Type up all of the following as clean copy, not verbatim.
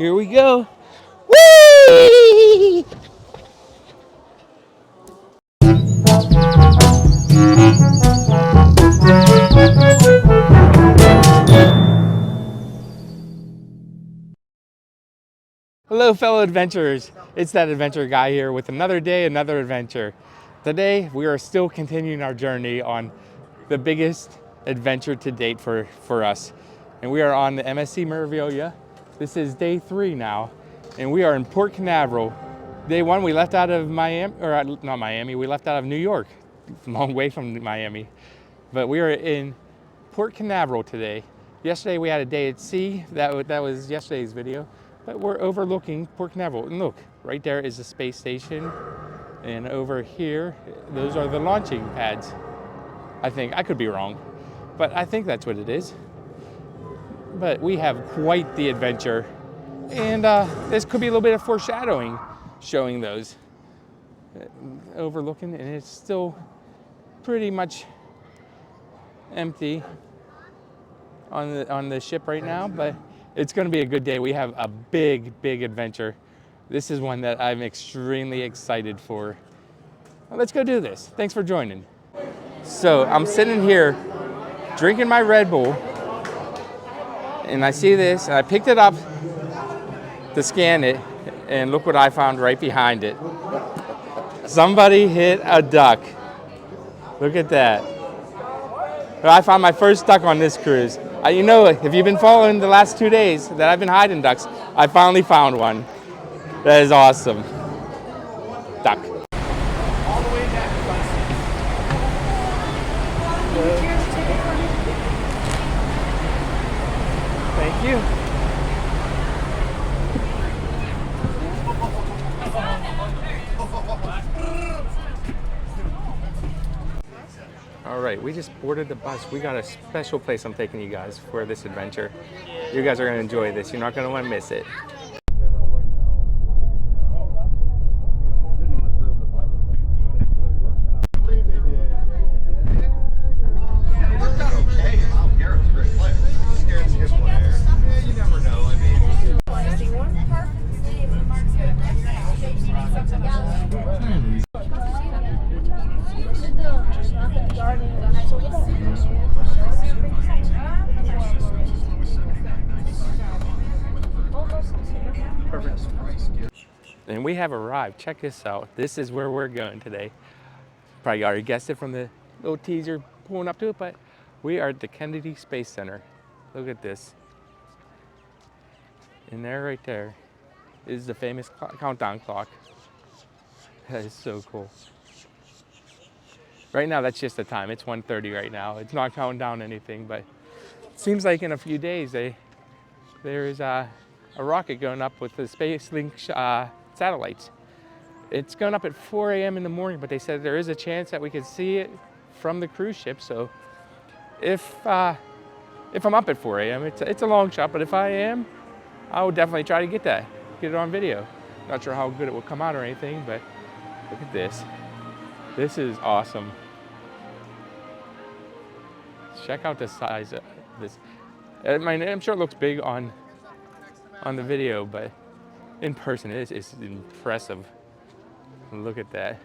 Here we go. Whee! Hello, fellow adventurers. It's that adventure guy here with another day, another adventure. Today, we are still continuing our journey on the biggest adventure to date for us. And we are on the MSC Meraviglia. This is day 3 now, and we are in Port Canaveral. Day 1, we left out of Miami, or not Miami, we left out of New York, a long way from Miami. But we are in Port Canaveral today. Yesterday we had a day at sea, that was yesterday's video. But we're overlooking Port Canaveral. And look, right there is the space station. And over here, those are the launching pads. I think, I could be wrong, but I think that's what it is. But we have quite the adventure. And this could be a little bit of foreshadowing, showing those. Overlooking, and it's still pretty much empty on the ship right now, but it's going to be a good day. We have a big adventure. This is one that I'm extremely excited for. Well, let's go do this. Thanks for joining. So I'm sitting here drinking my Red Bull, and I see this, and I picked it up to scan it, and look what I found right behind it. Somebody hit a duck. Look at that. I found my first duck on this cruise. You know, if you've been following the last 2 days that I've been hiding ducks, I finally found one. That is awesome. Duck. All the way back to Thank you. All right, we just boarded the bus. We got a special place I'm taking you guys for this adventure. You guys are going to enjoy this. You're not going to want to miss it. And we have arrived. Check this out. This is where we're going today. Probably already guessed it from the little teaser pulling up to it, but we are at the Kennedy Space Center. Look at this. And there, right there, is the famous countdown clock. That is so cool. Right now, that's just the time. It's 1:30 right now. It's not counting down anything, but it seems like in a few days, there's a rocket going up with the SpaceLink satellites. It's going up at 4 a.m. in the morning, but they said there is a chance that we could see it from the cruise ship. So if I'm up at 4 a.m., it's a long shot, but if I am, I will definitely try to get it on video. Not sure how good it will come out or anything, but look at this. This is awesome. Check out the size of this. I mean, I'm sure it looks big on the video, but in person it's impressive. Look at that.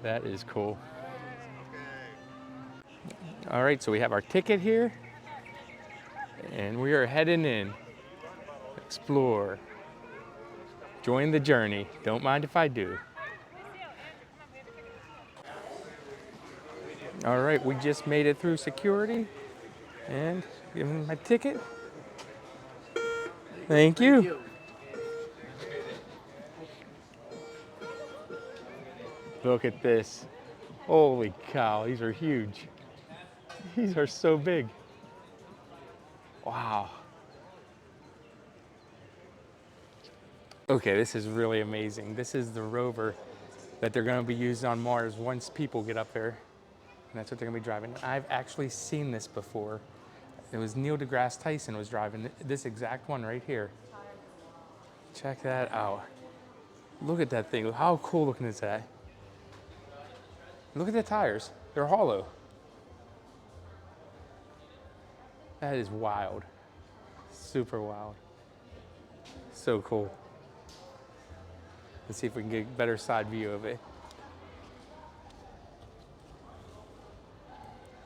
That is cool. All right, so we have our ticket here, and we are heading in. Explore. Join the journey. Don't mind if I do. All right, we just made it through security and give him my ticket. Thank you. Look at this. Holy cow, these are huge. These are so big. Wow. Okay, this is really amazing. This is the rover that they're going to be using on Mars once people get up there. And that's what they're going to be driving. I've actually seen this before. It was Neil deGrasse Tyson was driving this exact one right here. Check that out. Look at that thing. How cool looking is that? Look at the tires. They're hollow. That is wild. Super wild. So cool. Let's see if we can get a better side view of it.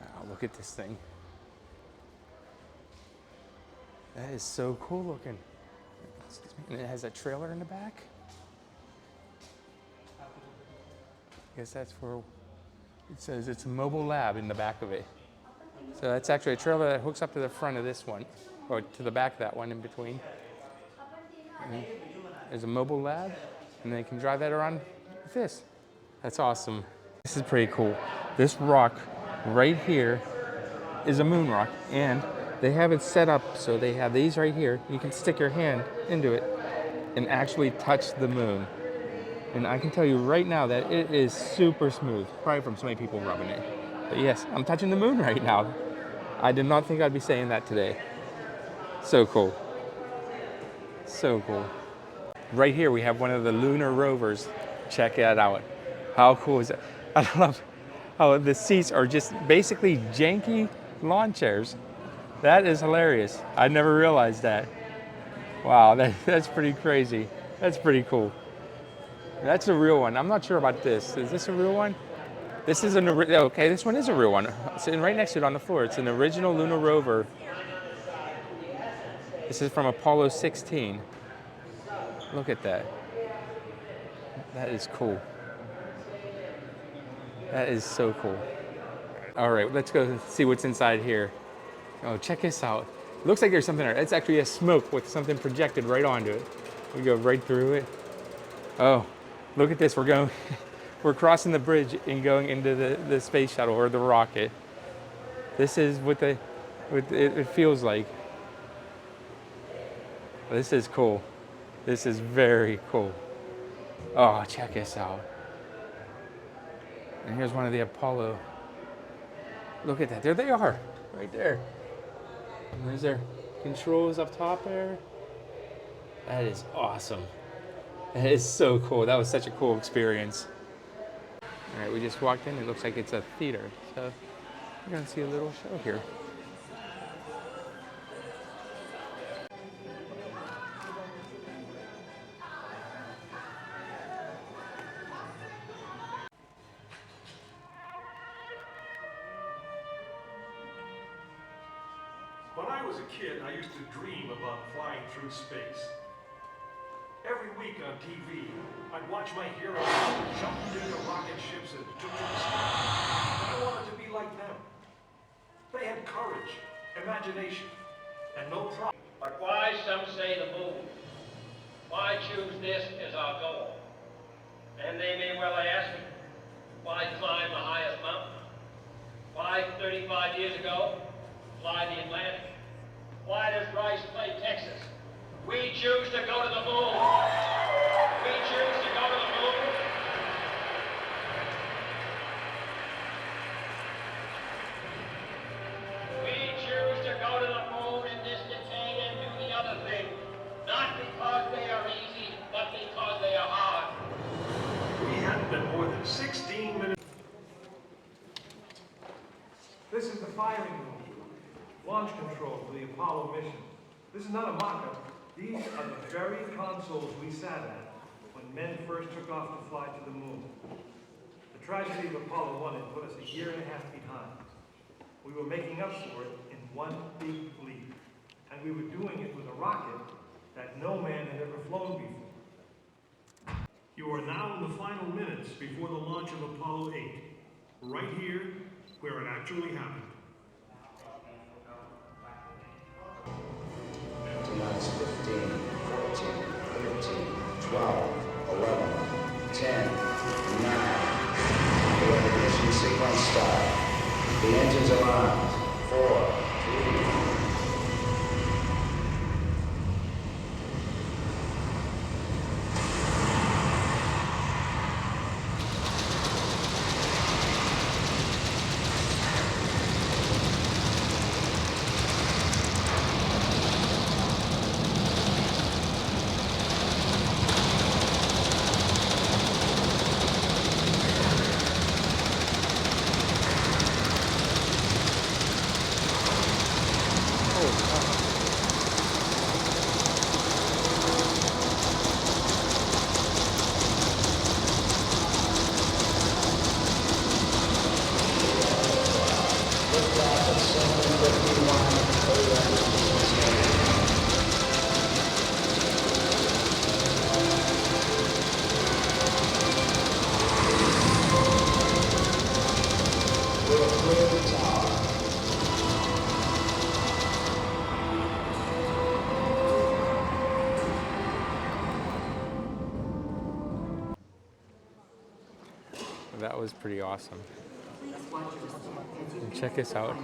Oh, look at this thing. That is so cool looking. And it has a trailer in the back. I guess that's for, it says it's a mobile lab in the back of it. So that's actually a trailer that hooks up to the front of this one, or to the back of that one in between. And there's a mobile lab, and they can drive that around with this. That's awesome. This is pretty cool. This rock right here is a moon rock, and they have it set up so they have these right here. You can stick your hand into it and actually touch the moon. And I can tell you right now that it is super smooth, probably from so many people rubbing it. But yes, I'm touching the moon right now. I did not think I'd be saying that today. So cool. So cool. Right here we have one of the lunar rovers. Check that out. How cool is that? I love how the seats are just basically janky lawn chairs. That is hilarious. I never realized that. Wow, that's pretty crazy. That's pretty cool. That's a real one. I'm not sure about this. Is this a real one? This is okay, this one is a real one. It's sitting right next to it on the floor. It's an original lunar rover. This is from Apollo 16. Look at that. That is cool. That is so cool. All right, let's go see what's inside here. Oh, check this out. Looks like there's something there. It's actually a smoke with something projected right onto it. We go right through it. Oh, look at this. We're crossing the bridge and going into the space shuttle or the rocket. This is what it feels like. This is cool. This is very cool. Oh, check this out. And here's one of the Apollo. Look at that. There they are, right there. And there's their controls up top there. That is awesome. That is so cool. That was such a cool experience. All right, we just walked in. It looks like it's a theater. So we're gonna see a little show here. When I was a kid, I used to dream about flying through space. Every week on TV, I'd watch my heroes jump into rocket ships and took to the sky. I wanted to be like them. They had courage, imagination, and no problem. But why, some say, the moon? Why choose this as our goal? And they may well ask, why climb the highest mountain? Why, 35 years ago, fly the Atlantic? Why does Rice play Texas? We choose to go to the moon. We choose to go to the moon. We choose to go to the moon in this decade and do the other thing. Not because they are easy, but because they are hard. We hadn't been more than 16 minutes. This is the firing room. Launch control for the Apollo mission. This is not a mock-up. These are the very consoles we sat at when men first took off to fly to the moon. The tragedy of Apollo 1 had put us a year and a half behind. We were making up for it in one big leap. And we were doing it with a rocket that no man had ever flown before. You are now in the final minutes before the launch of Apollo 8. Right here, where it actually happened. Tonight's 15, 14, 13, 12, 11, 10, 9. The ignition sequence start. The engines are on. 4, 3. that was pretty awesome. And check this out.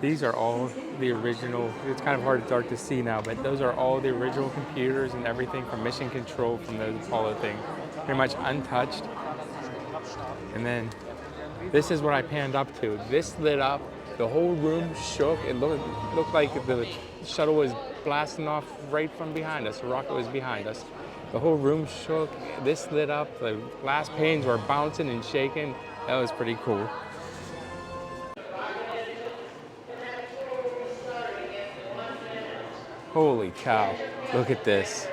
These are all the original, it's kind of dark to see now, but those are all the original computers and everything from mission control from the Apollo thing. Pretty much untouched. And then this is what I panned up to. This lit up, the whole room shook. It looked like the shuttle was blasting off right from behind us. The rocket was behind us. The whole room shook. This lit up. The glass panes were bouncing and shaking. That was pretty cool. Holy cow, look at this.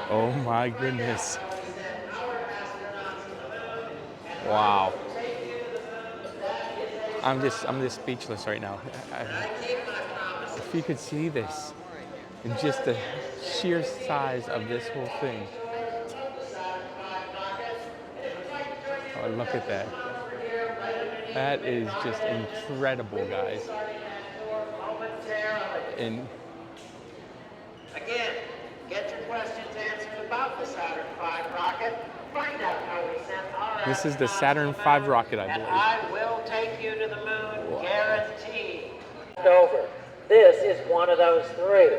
Oh my goodness. Wow. I'm just speechless right now. If you could see this, and just the sheer size of this whole thing. Oh, look at that. That is just incredible, guys. And again, get your questions answered about the Saturn V rocket. Find out how we sent our this is the Saturn V rocket, I believe. and I will take you to the moon, guaranteed. Over. This is one of those three.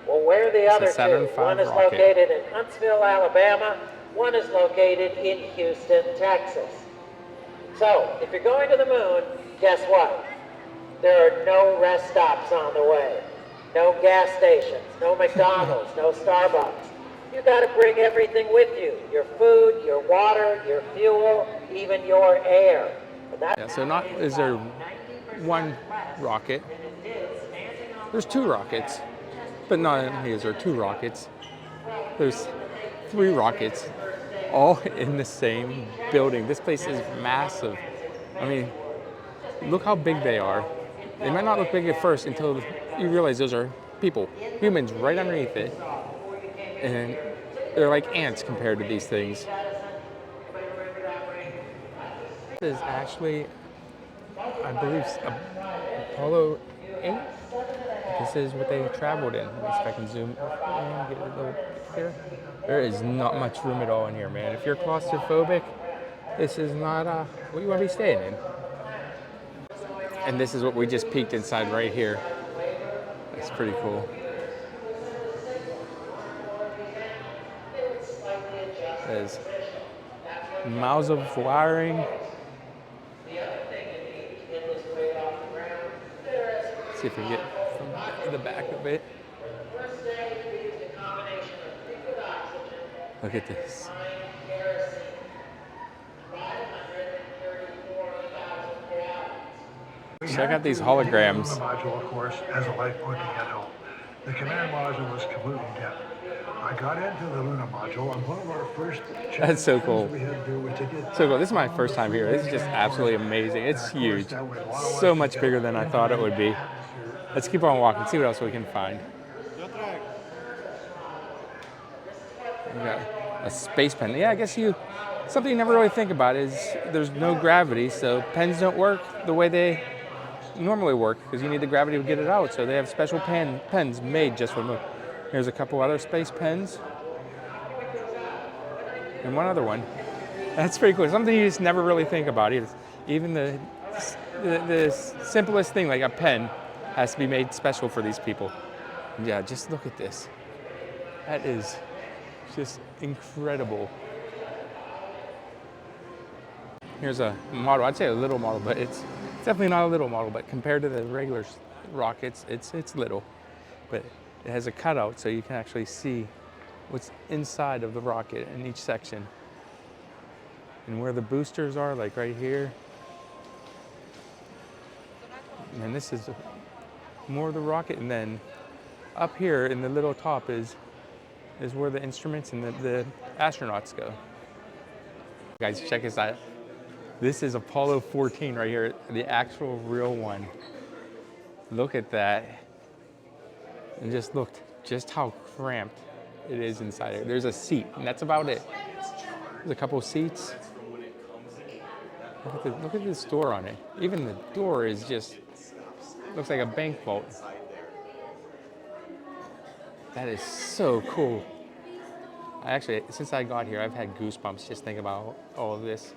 Well, where are the other Saturn two? V One is rocket. located in Huntsville, Alabama. One is located in Houston, Texas. So, if you're going to the moon, guess what? There are no rest stops on the way. No gas stations, no McDonald's, no Starbucks. You gotta bring everything with you. Your food, your water, your fuel, even your air. Yeah, so not is there one rocket. There's two rockets. But not only is there two rockets, there's three rockets all in the same building. This place is massive. I mean, look how big they are. They might not look big at first until you realize those are people, humans right underneath it. And they're like ants compared to these things. This is actually, I believe, Apollo 8. This is what they traveled in. Let me see if I can zoom in, get a little clearer. There is not much room at all in here, man. If you're claustrophobic, this is not what you want to be staying in. And this is what we just peeked inside right here. That's pretty cool. There's miles of wiring. Let's see if we can get from the back of it. Look at this. Check out these holograms. The module, of course, has a light working at home. The command module was completely dead. I got into the lunar module, and one of our first That's so cool. we had to do was to get So cool. This is my first time here. This is just absolutely amazing. It's huge. So much bigger than I thought it would be. Let's keep on walking, see what else we can find. We got a space pen. Yeah, I guess something you never really think about is there's no gravity, so pens don't work the way they normally work because you need the gravity to get it out. So they have special pens made just for them. Here's a couple other space pens. And one other one. That's pretty cool. Something you just never really think about. Even the simplest thing, like a pen, has to be made special for these people. Yeah, just look at this. That is just incredible. Here's a model. I'd say a little model, but it's definitely not a little model. But compared to the regular rockets, it's little. But it has a cutout so you can actually see what's inside of the rocket in each section. And where the boosters are, like right here. And this is more of the rocket. And then up here in the little top is where the instruments and the astronauts go. Guys, check this out. This is Apollo 14 right here, the actual real one. Look at that. And just how cramped it is inside here. There's a seat, and that's about it. There's a couple seats. Look at this door on it. Even the door is just, looks like a bank vault. That is so cool. Actually, since I got here, I've had goosebumps just thinking about all of this.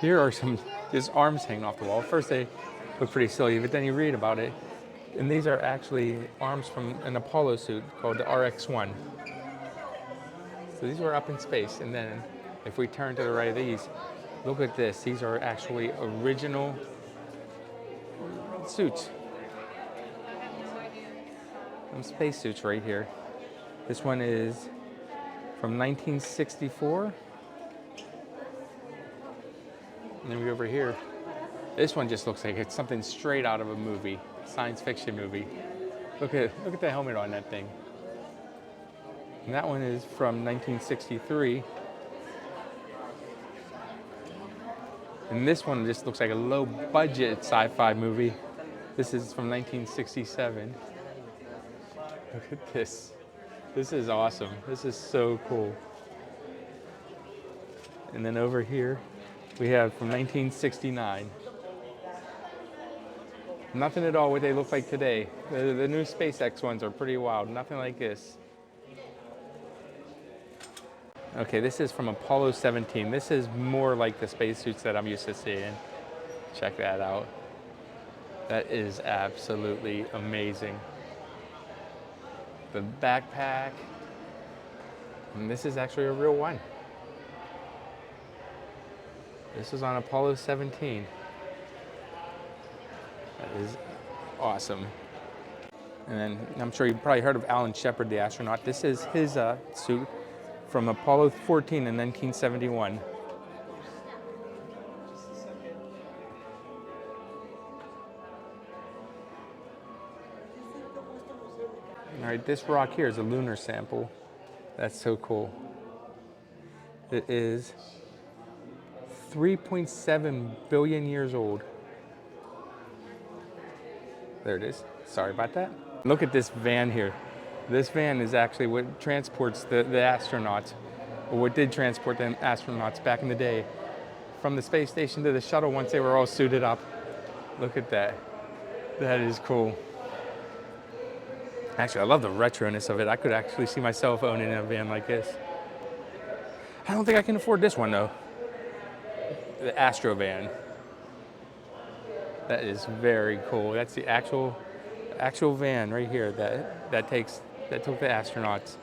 Here are some just arms hanging off the wall. First they look pretty silly, but then you read about it. And these are actually arms from an Apollo suit called the RX-1. So these were up in space. And then if we turn to the right of these, look at this. These are actually original suits. Some space suits right here. This one is from 1964. And then we go over here. This one just looks like it's something straight out of a movie, science fiction movie. Look at the helmet on that thing. And that one is from 1963. And this one just looks like a low budget sci-fi movie. This is from 1967. Look at this. This is awesome. This is so cool. And then over here, we have from 1969. Nothing at all what they look like today. The new SpaceX ones are pretty wild. Nothing like this. Okay, this is from Apollo 17. This is more like the spacesuits that I'm used to seeing. Check that out. That is absolutely amazing. The backpack. And this is actually a real one. This is on Apollo 17. That is awesome. And then I'm sure you've probably heard of Alan Shepard, the astronaut. This is his suit from Apollo 14 in 1971. All right, this rock here is a lunar sample. That's so cool. It is 3.7 billion years old. There it is. Sorry about that. Look at this van here. This van is actually what transports the astronauts, or what did transport the astronauts back in the day, from the space station to the shuttle once they were all suited up. Look at that. That is cool. Actually, I love the retroness of it. I could actually see myself owning a van like this. I don't think I can afford this one though. The Astro van. That is very cool. That's the actual van right here that took the astronauts.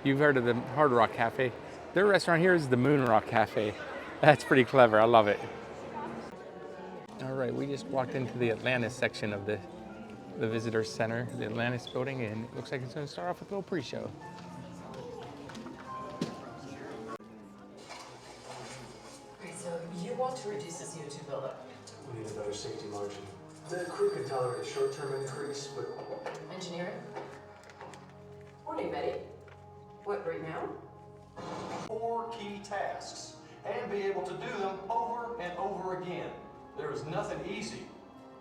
You've heard of the Hard Rock Cafe. Their restaurant here is the Moon Rock Cafe. That's pretty clever. I love it. All right, we just walked into the Atlantis section of the visitor center, the Atlantis building, and it looks like it's going to start off with a little pre-show. Okay, so you want to reduce the CO2 buildup. We need a better safety margin. The crew can tolerate a short-term increase, but... Engineering? Morning, Betty. What, right now? 4 key tasks, and be able to do them over and over again. There is nothing easy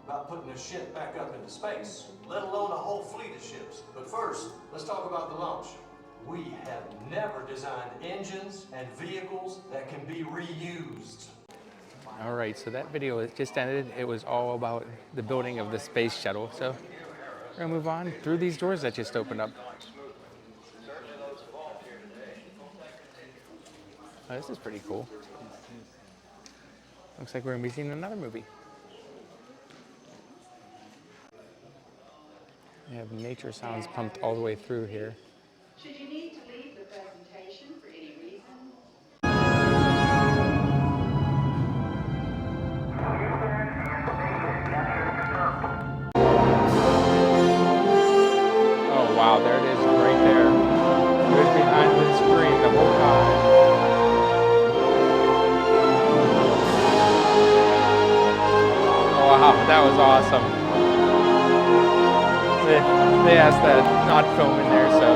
about putting a ship back up into space, let alone a whole fleet of ships. But first, let's talk about the launch. We have never designed engines and vehicles that can be reused. All right, so that video just ended. It was all about the building of the space shuttle. So we're gonna move on through these doors that just opened up. Oh, this is pretty cool. Looks like we're gonna be seeing another movie. We have nature sounds pumped all the way through here. Should you need to leave the presentation for any reason? Oh wow, there it is right there. It was behind the screen the whole time. Oh, wow, that was awesome. They asked that not film in there, so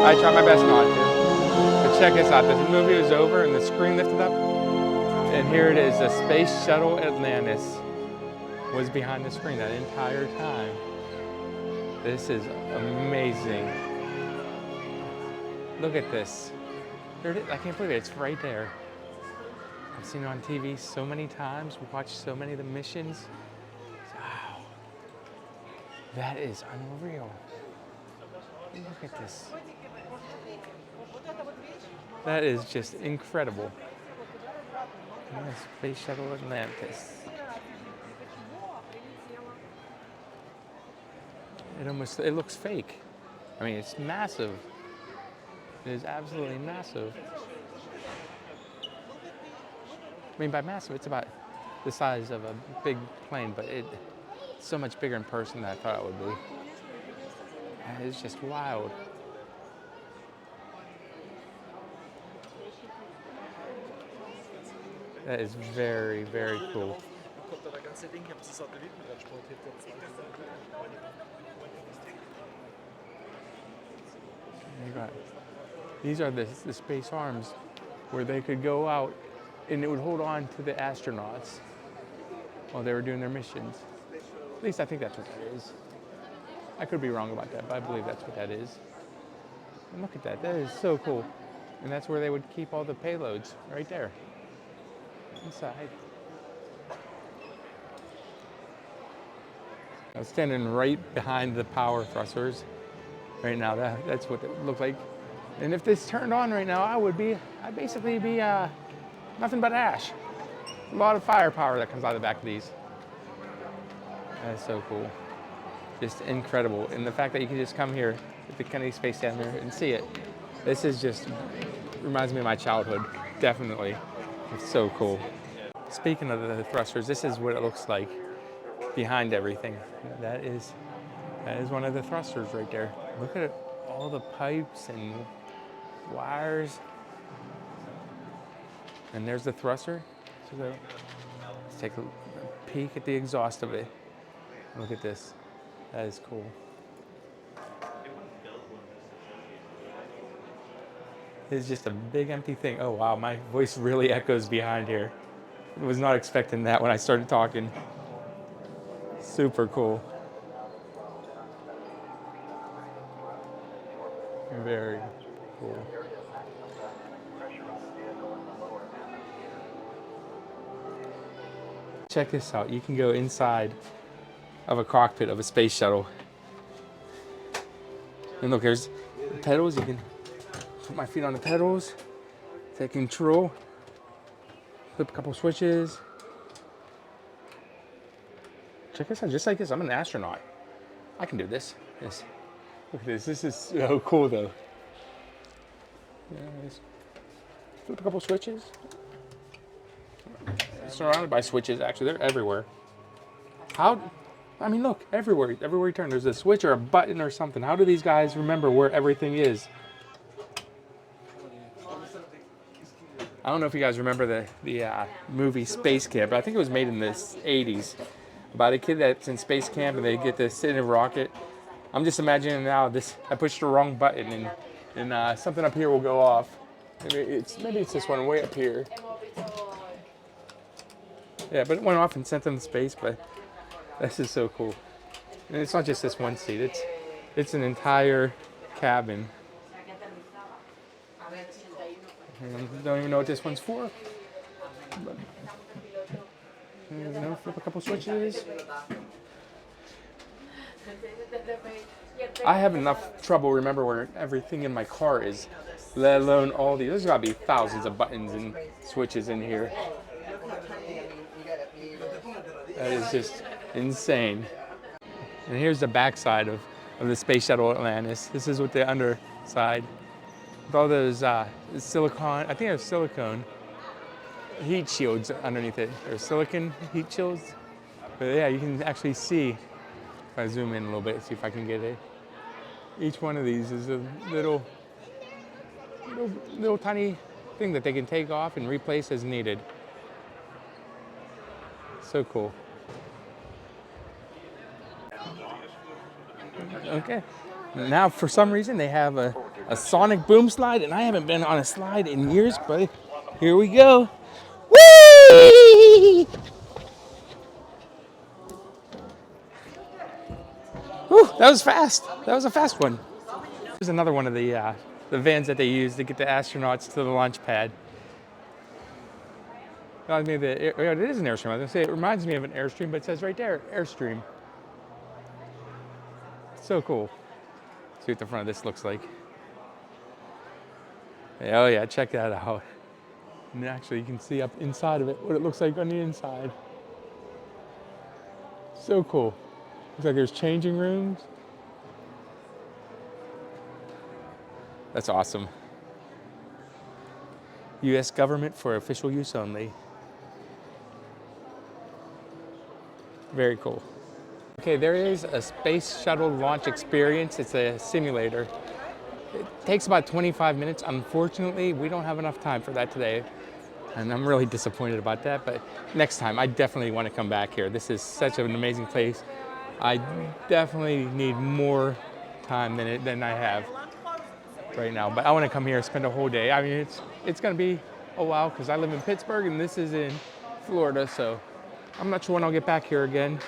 I try my best not to. But check this out, the movie was over and the screen lifted up, and here it is, the Space Shuttle Atlantis was behind the screen that entire time. This is amazing. Look at this. There it is. I can't believe it, it's right there. I've seen it on TV so many times, we've watched so many of the missions. Wow. That is unreal. Look at this. That is just incredible. Yes, Space Shuttle Atlantis. It looks fake. I mean, it's massive. It is absolutely massive. I mean, by massive, it's about the size of a big plane, but it's so much bigger in person than I thought it would be. And it's just wild. That is very, very cool. These are the space arms where they could go out and it would hold on to the astronauts while they were doing their missions. At least I think that's what that is. I could be wrong about that, but I believe that's what that is. And look at that, that is so cool. And that's where they would keep all the payloads, right there, inside. I'm standing right behind the power thrusters right now. That's what it looked like. And if this turned on right now, I'd basically be nothing but ash. A lot of firepower that comes out of the back of these. That's so cool. Just incredible. And the fact that you can just come here at the Kennedy Space Center and see it. This is just, reminds me of my childhood, definitely. It's so cool. Speaking of the thrusters, this is what it looks like behind everything. That is one of the thrusters right there. Look at it, all the pipes and wires. And there's the thruster. So let's take a peek at the exhaust of it. Look at this. That is cool. It's just a big empty thing. Oh wow, my voice really echoes behind here. I was not expecting that when I started talking. Super cool. Very cool. Check this out. You can go inside of a cockpit of a space shuttle. And look, there's the pedals. You can put my feet on the pedals, take control, flip a couple switches. Check this out, just like this. I'm an astronaut. I can do this. Yes. Look at this. This is so cool, though. Yeah, flip a couple switches. Surrounded by switches. Actually, they're everywhere. I mean, look, everywhere you turn, there's a switch or a button or something. How do these guys remember where everything is? I don't know if you guys remember the movie Space Camp, but I think it was made in the 80s. About a kid that's in space camp and they get to sit in a rocket. I'm just imagining now I pushed the wrong button and something up here will go off. Maybe it's this one way up here. Yeah, but it went off and sent them to space, but this is so cool. And it's not just this one seat, it's an entire cabin. I don't even know what this one's for. But, flip a couple switches. I have enough trouble remember where everything in my car is, let alone all these. There's gotta be thousands of buttons and switches in here. That is just insane. And here's the backside of the Space Shuttle Atlantis. This is what the underside, with all those silicone, I think there's silicone heat shields underneath it. There's silicon heat shields. But yeah, you can actually see, if I zoom in a little bit, see if I can get it. Each one of these is a little tiny thing that they can take off and replace as needed. So cool. Okay. Now, for some reason, they have a sonic boom slide, and I haven't been on a slide in years, but here we go. Whee! Whew, that was fast. That was a fast one. Here's another one of the vans that they use to get the astronauts to the launch pad. It is an Airstream. I was gonna say it reminds me of an Airstream, but it says right there, Airstream. So cool. See what the front of this looks like. Oh yeah, check that out. And actually you can see up inside of it what it looks like on the inside. So cool. Looks like there's changing rooms. That's awesome. U.S. government for official use only. Very cool. Okay, there is a space shuttle launch experience. It's a simulator. It takes about 25 minutes. Unfortunately, we don't have enough time for that today. And I'm really disappointed about that, but next time I definitely want to come back here. This is such an amazing place. I definitely need more time than I have right now, but I want to come here, spend a whole day. I mean, it's going to be a while because I live in Pittsburgh and this is in Florida, so I'm not sure when I'll get back here again.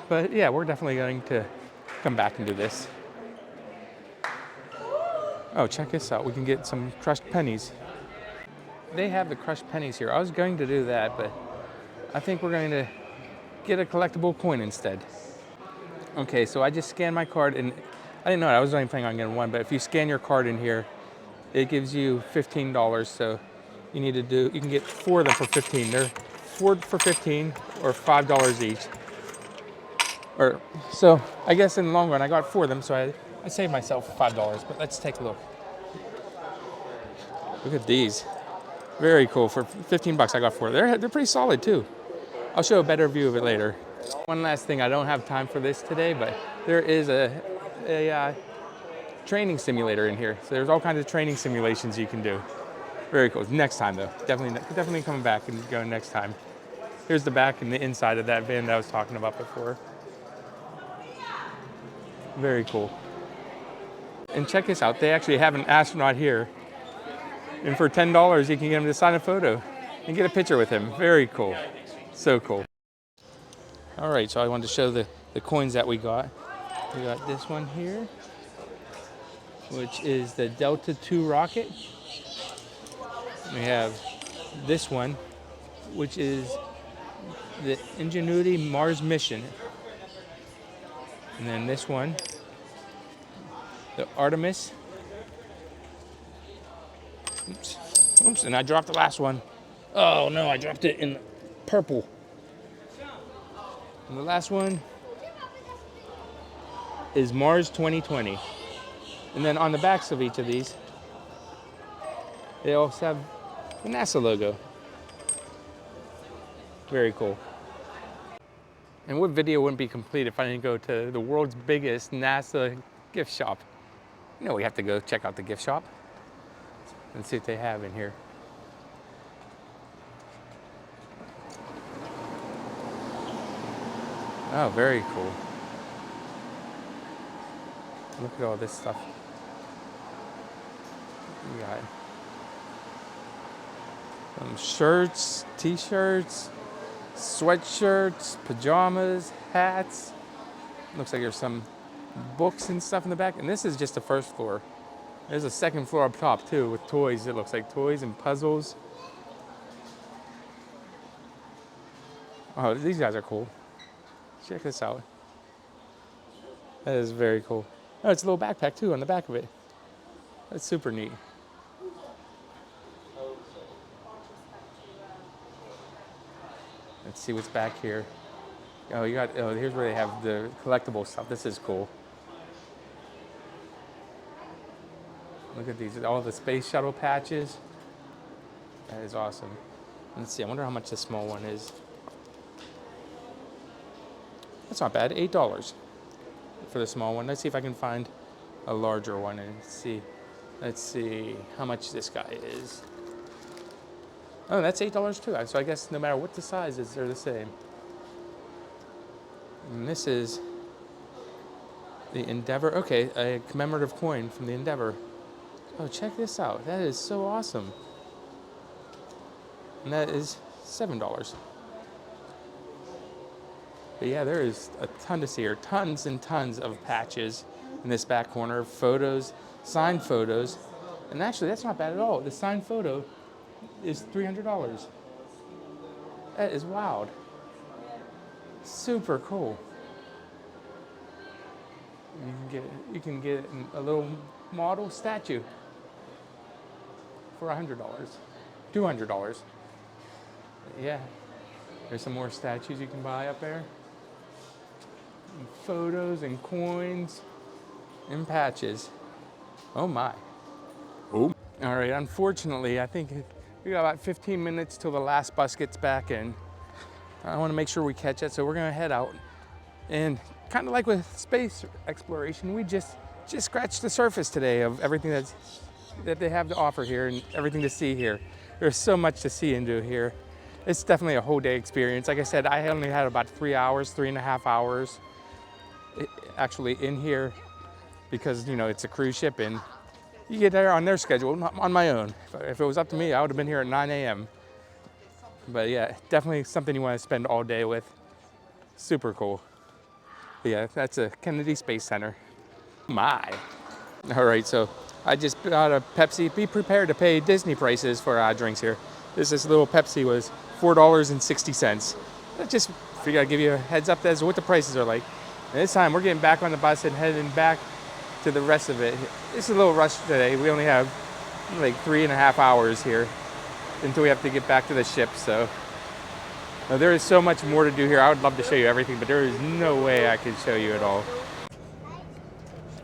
But yeah, we're definitely going to come back and do this. Oh, check this out. We can get some crushed pennies. They have the crushed pennies here. I was going to do that, but I think we're going to get a collectible coin instead. Okay, so I just scanned my card, and I didn't know it. I was only planning on getting one, but if you scan your card in here, it gives you $15. So you can get 4 of them for 15. They're 4 for 15 or $5 each. So I guess in the long run, I got 4 of them, so I saved myself $5. But let's take a look. Look at these. Very cool. For 15 bucks, I got 4. They're pretty solid too. I'll show a better view of it later. One last thing, I don't have time for this today, but there is a training simulator in here. So there's all kinds of training simulations you can do. Very cool. Next time though, definitely coming back and going next time. Here's the back and the inside of that van that I was talking about before. Very cool. And check this out, they actually have an astronaut here. And for $10, you can get him to sign a photo and get a picture with him. Very cool. So cool. All right, so I wanted to show the coins that we got. We got this one here, which is the Delta II rocket. We have this one, which is the Ingenuity Mars mission. And then this one, the Artemis. Oops, and I dropped the last one. Oh no, I dropped it in purple. And the last one is Mars 2020. And then on the backs of each of these, they also have the NASA logo. Very cool. And what video wouldn't be complete if I didn't go to the world's biggest NASA gift shop? You know, we have to go check out the gift shop and see what they have in here. Oh, very cool. Look at all this stuff. We got some shirts, t-shirts, sweatshirts, pajamas, hats. Looks like there's some books and stuff in the back. And this is just the first floor. There's a second floor up top too with toys. It looks like toys and puzzles. Oh, these guys are cool. Check this out. That is very cool. Oh, it's a little backpack too on the back of it. That's super neat. Let's see what's back here. Oh, here's where they have the collectible stuff. This is cool. Look at these, all the space shuttle patches. That is awesome. Let's see, I wonder how much this small one is. That's not bad, $8 for the small one. Let's see if I can find a larger one and see. Let's see how much this guy is. Oh, that's $8 too. So I guess no matter what the size is, they're the same. And this is the Endeavor. Okay, a commemorative coin from the Endeavor. Oh, check this out. That is so awesome. And that is $7. But yeah, there is a ton to see here. Tons and tons of patches in this back corner. Photos, signed photos. And actually, that's not bad at all. The signed photo is $300. That is wild. Super cool. You can get a little model statue. for $100, $200. Yeah, there's some more statues you can buy up there. And photos and coins and patches. Oh my. Oh. All right, unfortunately, I think we got about 15 minutes till the last bus gets back in. I want to make sure we catch it, so we're gonna head out. And kind of like with space exploration, we just scratched the surface today of everything that they have to offer here and everything to see here. There's so much to see and do here. It's definitely a whole day experience. Like I said, I only had about 3.5 hours actually in here because, you know, it's a cruise ship and you get there on their schedule, not on my own. If it was up to me, I would have been here at 9 a.m. But yeah, definitely something you want to spend all day with. Super cool. But yeah, that's a Kennedy Space Center. My. All right, so I just got a Pepsi. Be prepared to pay Disney prices for drinks here. This little Pepsi was $4.60. I just figured I'd give you a heads up as to what the prices are like. And this time we're getting back on the bus and heading back to the rest of it. It's a little rushed today. We only have like 3.5 hours here until we have to get back to the ship. So there is so much more to do here. I would love to show you everything, but there is no way I could show you it all.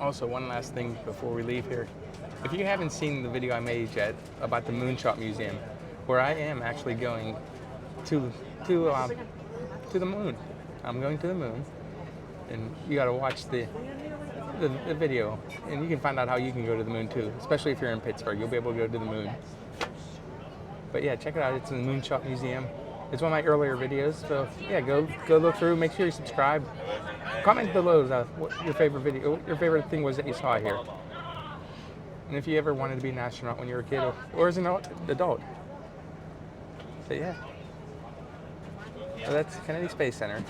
Also, one last thing before we leave here. If you haven't seen the video I made yet about the Moonshot Museum, where I am actually going to the moon. I'm going to the moon, and you got to watch the video, and you can find out how you can go to the moon too. Especially if you're in Pittsburgh, you'll be able to go to the moon. But yeah, check it out. It's in the Moonshot Museum. It's one of my earlier videos, so yeah, go look through. Make sure you subscribe. Comment below what your favorite video, what your favorite thing was that you saw here, and if you ever wanted to be an astronaut when you were a kid or as an adult. So yeah, so that's Kennedy Space Center.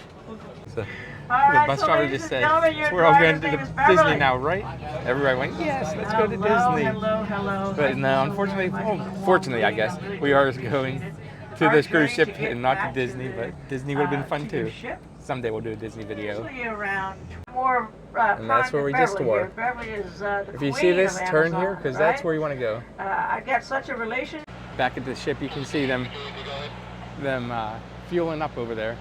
So the bus driver just said, "We're all going to Disney now, right?" Everybody went, "Yes, let's go to Disney." Hello. But no, unfortunately, fortunately, I guess we are going to this cruise ship and not to Disney. But Disney would have been fun too. Someday we'll do a Disney video. And that's where we just were. If you see this, turn here because that's where you want to go. I got such a relation. Back at the ship, you can see them fueling up over there.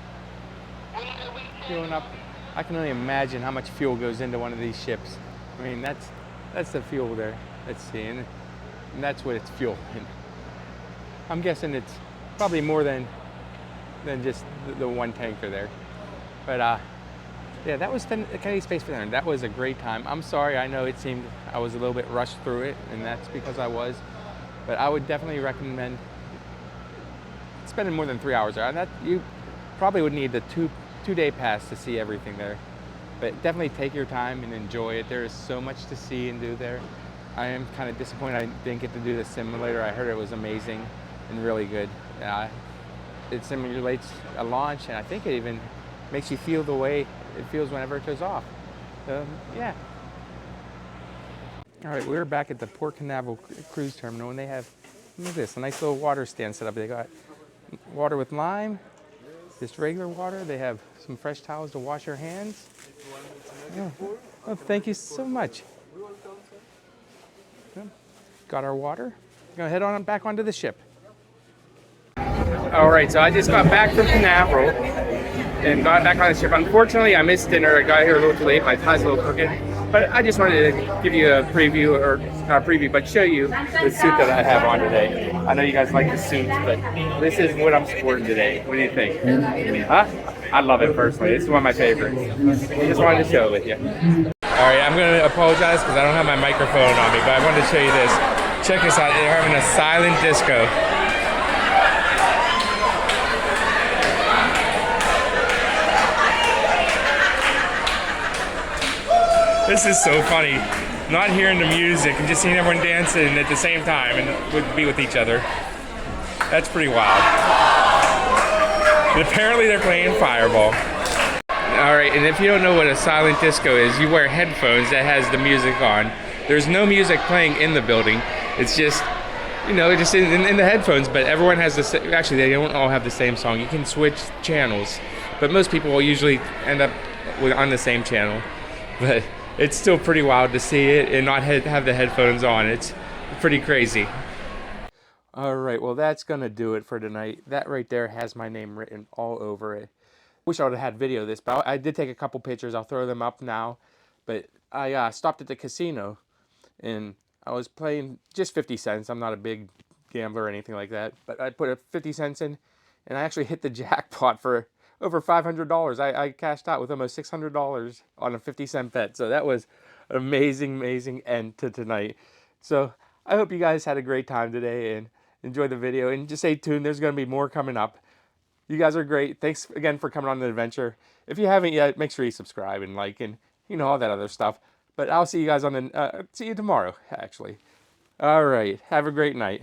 Fueling up. I can only imagine how much fuel goes into one of these ships. I mean, that's the fuel there. Let's see, and that's what it's fuel. And I'm guessing it's probably more than just the one tanker there. But yeah, that was the Kennedy Space Center. That was a great time. I'm sorry, I know it seemed I was a little bit rushed through it, and that's because I was. But I would definitely recommend spending more than 3 hours there. That you probably would need the two-day pass to see everything there. But definitely take your time and enjoy it. There is so much to see and do there. I am kind of disappointed I didn't get to do the simulator. I heard it was amazing and really good. It simulates a launch, and I think it even makes you feel the way it feels whenever it goes off. So, yeah. All right, we're back at the Port Canaveral Cruise Terminal, and they have, look at this, a nice little water stand set up. They got water with lime, just regular water. They have some fresh towels to wash your hands. Oh, thank you so much. Got our water. Gonna head on back onto the ship. All right, so I just got back from Canaveral and got back on the ship. Unfortunately, I missed dinner. I got here a little too late. My pie's a little crooked. But I just wanted to give you a preview, or not a preview, but show you the suit that I have on today. I know you guys like the suits, but this is what I'm sporting today. What do you think? Huh? I love it personally. It's one of my favorites. I just wanted to show it with you. All right, I'm going to apologize because I don't have my microphone on me, but I wanted to show you this. Check this out. They're having a silent disco. This is so funny. Not hearing the music and just seeing everyone dancing at the same time and would be with each other. That's pretty wild. And apparently they're playing Fireball. All right, and if you don't know what a silent disco is, you wear headphones that has the music on. There's no music playing in the building. It's just, you know, just in the headphones, but everyone has the same, actually they don't all have the same song. You can switch channels, but most people will usually end up on the same channel. But it's still pretty wild to see it and not have the headphones on. It's pretty crazy. All right, well, that's going to do it for tonight. That right there has my name written all over it. Wish I would have had video of this, but I did take a couple pictures. I'll throw them up now. But I stopped at the casino, and I was playing just 50 cents. I'm not a big gambler or anything like that, but I put a 50 cents in, and I actually hit the jackpot for over $500. I cashed out with almost $600 on a 50-cent bet. So that was an amazing, amazing end to tonight. So I hope you guys had a great time today and enjoy the video. And just stay tuned. There's going to be more coming up. You guys are great. Thanks again for coming on the adventure. If you haven't yet, make sure you subscribe and like and all that other stuff. But I'll see you guys on the see you tomorrow, actually. All right. Have a great night.